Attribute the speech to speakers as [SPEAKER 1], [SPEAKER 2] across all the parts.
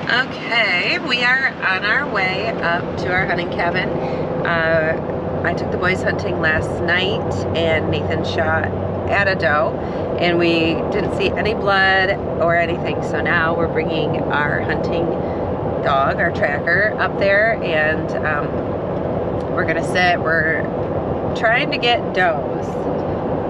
[SPEAKER 1] Okay, we are on our way up to our hunting cabin. I took the boys hunting last night and Nathan shot at a doe and we didn't see any blood or anything, so now we're bringing our hunting dog, our tracker, up there and we're gonna sit. We're trying to get does,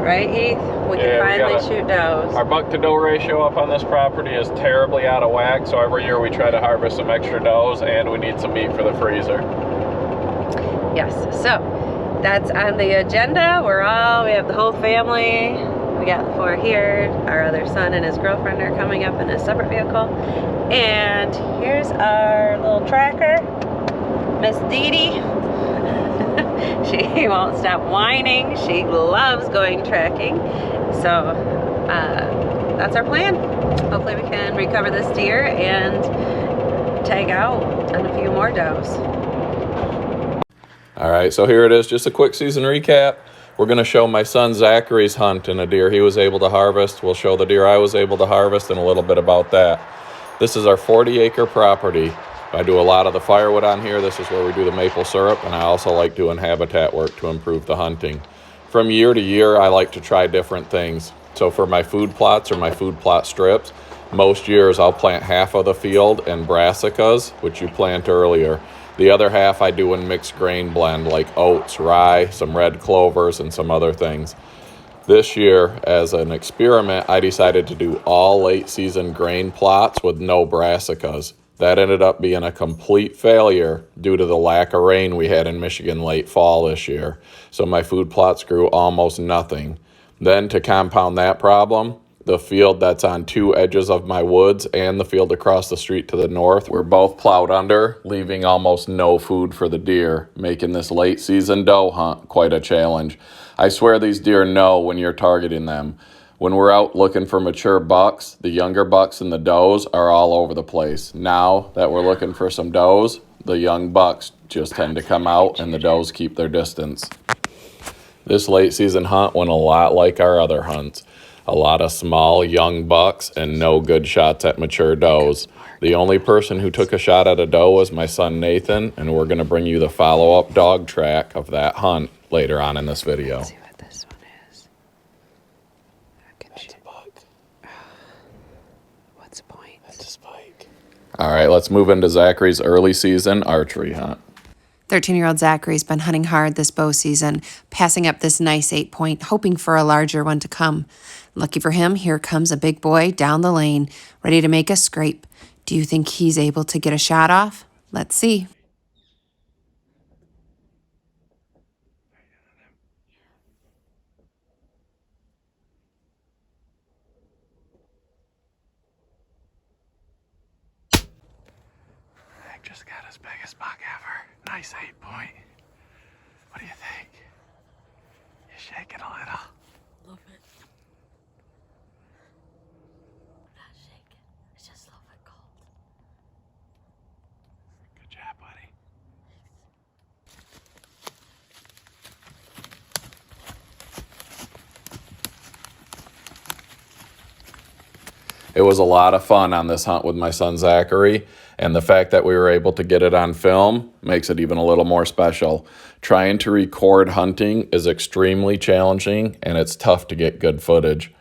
[SPEAKER 1] right, Heath? We can finally shoot does.
[SPEAKER 2] Our buck to doe ratio up on this property is terribly out of whack, so every year we try to harvest some extra does and we need some meat for the freezer.
[SPEAKER 1] Yes, so that's on the agenda. We have the whole family. We got the 4 here. Our other son and his girlfriend are coming up in a separate vehicle. And here's our little tracker, Miss Dee Dee. She won't stop whining. She loves going tracking. So that's our plan. Hopefully we can recover this deer and tag out on a few more does.
[SPEAKER 2] All right, so here it is, just a quick season recap. We're going to show my son Zachary's hunt and a deer he was able to harvest. We'll show the deer I was able to harvest and a little bit about that. This is our 40-acre property. I do a lot of the firewood on here. This is where we do the maple syrup, and I also like doing habitat work to improve the hunting. From year to year, I like to try different things. So for my food plots or my food plot strips, most years I'll plant half of the field in brassicas, which you plant earlier. The other half I do in mixed grain blend like oats, rye, some red clovers, and some other things. This year, as an experiment, I decided to do all late season grain plots with no brassicas. That ended up being a complete failure due to the lack of rain we had in Michigan late fall this year. So my food plots grew almost nothing. Then to compound that problem, the field that's on 2 edges of my woods and the field across the street to the north were both plowed under, leaving almost no food for the deer, making this late season doe hunt quite a challenge. I swear these deer know when you're targeting them. When we're out looking for mature bucks, the younger bucks and the does are all over the place. Now that we're looking for some does, the young bucks just tend to come out and the does keep their distance. This late season hunt went a lot like our other hunts. A lot of small, young bucks and no good shots at mature does. The only person who took a shot at a doe was my son Nathan, and we're going to bring you the follow-up dog track of that hunt later on in this video.
[SPEAKER 1] Let's see what this one is.
[SPEAKER 2] That's a buck.
[SPEAKER 1] What's the point?
[SPEAKER 2] That's a spike. All right, let's move into Zachary's early season archery hunt.
[SPEAKER 3] 13-year-old Zachary's been hunting hard this bow season, passing up this nice 8-point, hoping for a larger one to come. Lucky for him, here comes a big boy down the lane, ready to make a scrape. Do you think he's able to get a shot off? Let's see.
[SPEAKER 2] Just got his biggest buck ever. Nice 8-point. What do you think? You shaking a little?
[SPEAKER 4] Love it. I'm not shaking. It's just a little bit cold.
[SPEAKER 2] Good job, buddy. It was a lot of fun on this hunt with my son Zachary, and the fact that we were able to get it on film makes it even a little more special. Trying to record hunting is extremely challenging, and it's tough to get good footage.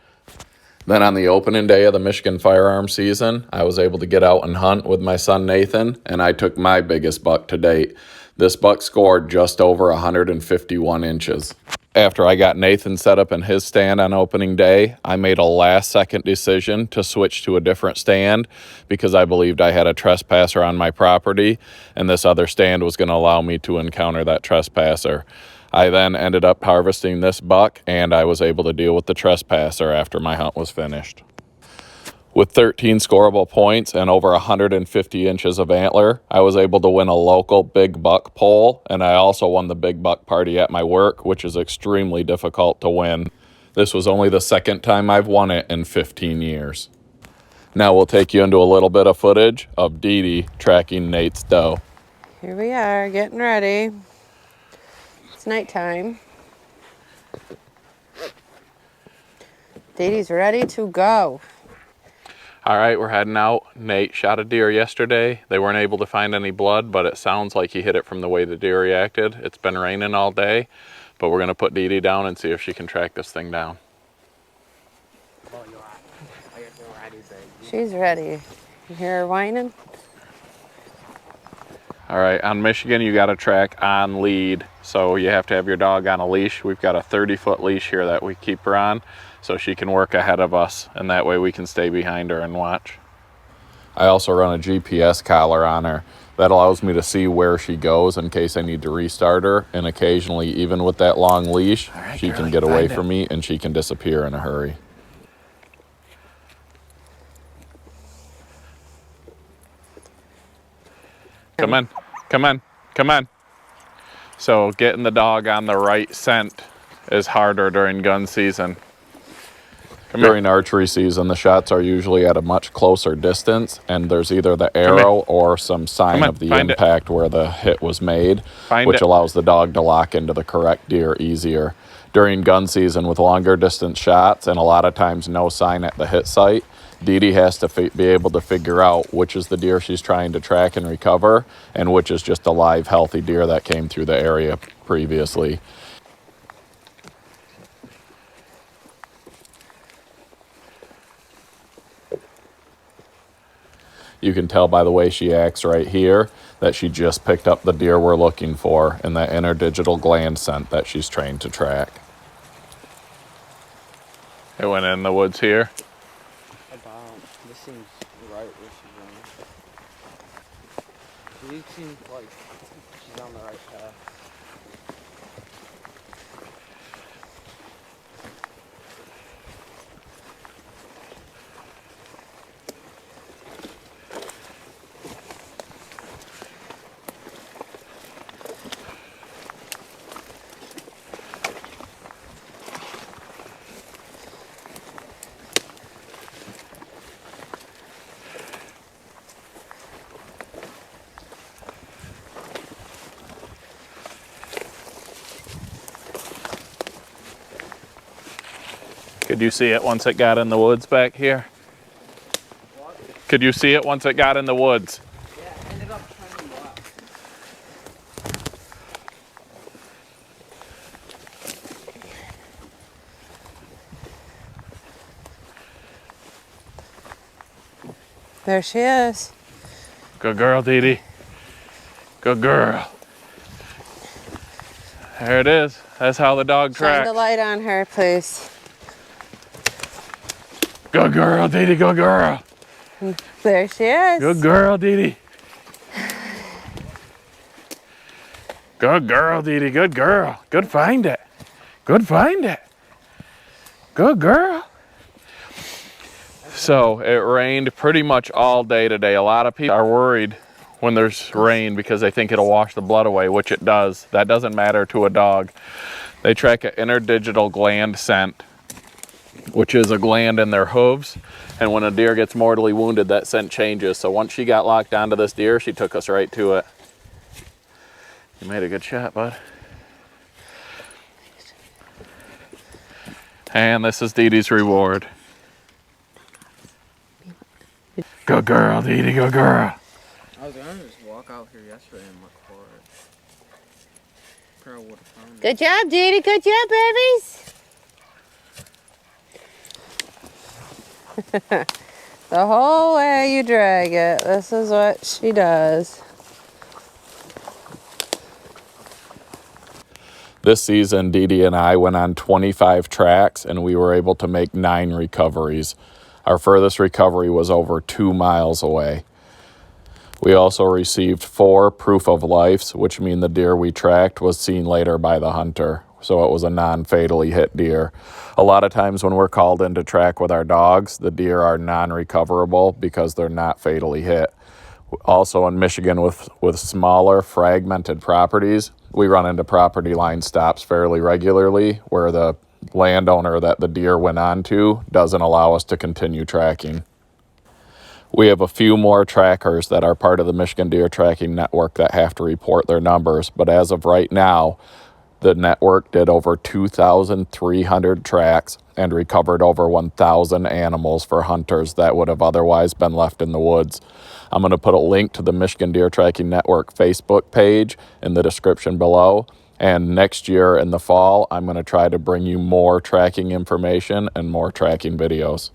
[SPEAKER 2] Then on the opening day of the Michigan firearm season, I was able to get out and hunt with my son Nathan, and I took my biggest buck to date. This buck scored just over 151 inches. After I got Nathan set up in his stand on opening day, I made a last-second decision to switch to a different stand because I believed I had a trespasser on my property, and this other stand was going to allow me to encounter that trespasser. I then ended up harvesting this buck, and I was able to deal with the trespasser after my hunt was finished. With 13 scoreable points and over 150 inches of antler, I was able to win a local big buck poll, and I also won the big buck party at my work, which is extremely difficult to win. This was only the second time I've won it in 15 years. Now we'll take you into a little bit of footage of Dee Dee tracking Nate's doe.
[SPEAKER 1] Here we are, getting ready. It's nighttime. Dee Dee's ready to go.
[SPEAKER 2] All right, we're heading out. Nate shot a deer yesterday. They weren't able to find any blood, but it sounds like he hit it from the way the deer reacted. It's been raining all day, but we're gonna put Dee Dee down and see if she can track this thing down.
[SPEAKER 1] She's ready. You hear her whining?
[SPEAKER 2] All right, on Michigan, you got to track on lead. So you have to have your dog on a leash. We've got a 30-foot leash here that we keep her on so she can work ahead of us, and that way we can stay behind her and watch. I also run a GPS collar on her. That allows me to see where she goes in case I need to restart her, and occasionally, even with that long leash, she can get away from me and she can disappear in a hurry. Come on, come on, come on. So getting the dog on the right scent is harder during gun season. During archery season, the shots are usually at a much closer distance, and there's either the arrow or some sign of the impact where the hit was made, which allows the dog to lock into the correct deer easier. During gun season with longer distance shots and a lot of times no sign at the hit site, Dee Dee has to be able to figure out which is the deer she's trying to track and recover and which is just a live, healthy deer that came through the area previously. You can tell by the way she acts right here that she just picked up the deer we're looking for in that interdigital gland scent that she's trained to track. It went in the woods here.
[SPEAKER 5] This seems right where she's going. She seems like she's on the right path.
[SPEAKER 2] Could you see it once it got in the woods back here?
[SPEAKER 5] What?
[SPEAKER 2] Could you see it once it got in the woods?
[SPEAKER 5] Yeah, it ended up turning black.
[SPEAKER 1] There she is.
[SPEAKER 2] Good girl, Dee Dee. Good girl. There it is. That's how the dog
[SPEAKER 1] Shine
[SPEAKER 2] tracks.
[SPEAKER 1] the light on her, please.
[SPEAKER 2] Good girl, Dee Dee. Good girl.
[SPEAKER 1] There she is.
[SPEAKER 2] Good girl, Dee Dee. Good girl, Dee Dee. Good girl. Good find it. Good find it. Good girl. So it rained pretty much all day today. A lot of people are worried when there's rain because they think it'll wash the blood away, which it does. That doesn't matter to a dog. They track an interdigital gland scent, which is a gland in their hooves. And when a deer gets mortally wounded, that scent changes. So once she got locked onto this deer, she took us right to it. You made a good shot, bud. And this is Dee Dee's reward. Good girl, Dee Dee, good girl.
[SPEAKER 5] I was gonna just walk out here yesterday and look for it. Probably would have found it.
[SPEAKER 1] Good job, Dee Dee. Good job, babies. The whole way you drag it. This is what she does.
[SPEAKER 2] This season, Dee Dee and I went on 25 tracks and we were able to make 9 recoveries. Our furthest recovery was over 2 miles away. We also received 4 proof of lives, which mean the deer we tracked was seen later by the hunter. So it was a non-fatally hit deer. A lot of times when we're called in to track with our dogs, the deer are non-recoverable because they're not fatally hit. Also in Michigan with smaller fragmented properties, we run into property line stops fairly regularly where the landowner that the deer went on to doesn't allow us to continue tracking. We have a few more trackers that are part of the Michigan Deer Tracking Network that have to report their numbers, but as of right now, The network did over 2,300 tracks and recovered over 1,000 animals for hunters that would have otherwise been left in the woods. I'm going to put a link to the Michigan Deer Tracking Network Facebook page in the description below. And next year in the fall, I'm going to try to bring you more tracking information and more tracking videos.